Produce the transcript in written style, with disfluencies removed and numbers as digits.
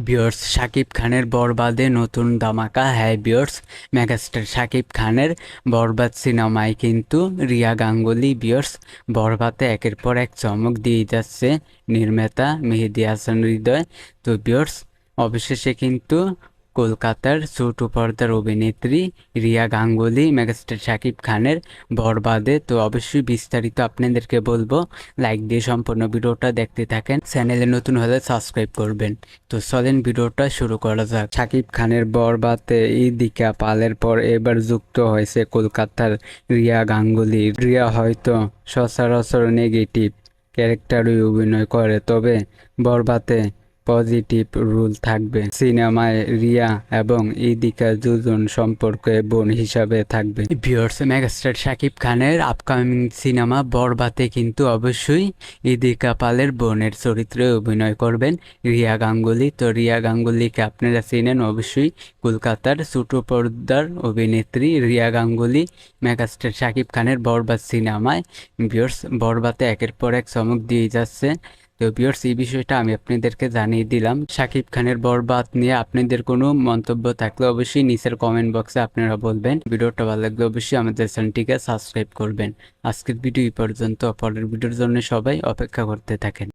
Viewers, Shakib খানের বরবাদে নতুন ধামাকা। হ্যাঁ ভিউয়ার্স, মেগাস্টার শাকিব খানের বরবাদ সিনেমায় কিন্তু রিয়া গাঙ্গুলি ভিউয়ার্স বরবাদে একের পর এক চমক দিয়ে যাচ্ছে নির্মাতা মেহেদী হাসান হৃদয়। তো ভিউয়ার্স, অবশেষে কিন্তু কলকাতার ছোট পর্দার অভিনেত্রী রিয়া গাঙ্গুলি মেগাস্টার শাকিব খানের বরবাদে। তো অবশ্যই বিস্তারিত আপনাদেরকে বলবো, লাইক দিয়ে সম্পূর্ণ ভিডিওটা দেখতে থাকেন। চ্যানেলে নতুন হলে সাবস্ক্রাইব করবেন। তো চলেন ভিডিওটা শুরু করা যাক। শাকিব খানের বরবাদে দীপিকা পালের পর এবার যুক্ত হয়েছে কলকাতার রিয়া গাঙ্গুলি। রিয়া হয়তো সচরাচর নেগেটিভ ক্যারেক্টারই অভিনয় করে, তবে বরবাদে পজিটিভ রোল থাকবে। সিনেমায় রিয়া এবং দীপিকা দুজন সম্পর্কে বোন হিসাবে থাকবে। ভিউয়ার্স, মেগাস্টার শাকিব খানের আপকামিং সিনেমা বরবাদে কিন্তু অবশ্যই দীপিকা পালের বোনের চরিত্রে অভিনয় করবেন রিয়া গাঙ্গুলি। তো রিয়া গাঙ্গুলিকে আপনারা চেনেন অবশ্যই, কলকাতার ছোট পর্দার অভিনেত্রী রিয়া গাঙ্গুলি মেগাস্টার শাকিব খানের বরবাদ সিনেমায় ভিউয়ার্স বরবাদে একের পর এক চমক দিয়ে যাচ্ছে। তো ভিউয়ার্স, এই বিষয়টা আমি আপনাদেরকে জানিয়ে দিলাম। শাকিব খানের বরবাদ নিয়ে আপনাদের কোনো মন্তব্য থাকলে অবশ্যই নিচের কমেন্ট বক্সে আপনারা বলবেন। ভিডিওটা ভালো লাগলে অবশ্যই আমাদের চ্যানেলটিকে সাবস্ক্রাইব করবেন। আজকের ভিডিও এই পর্যন্ত, পরের ভিডিওর জন্য সবাই অপেক্ষা করতে থাকেন।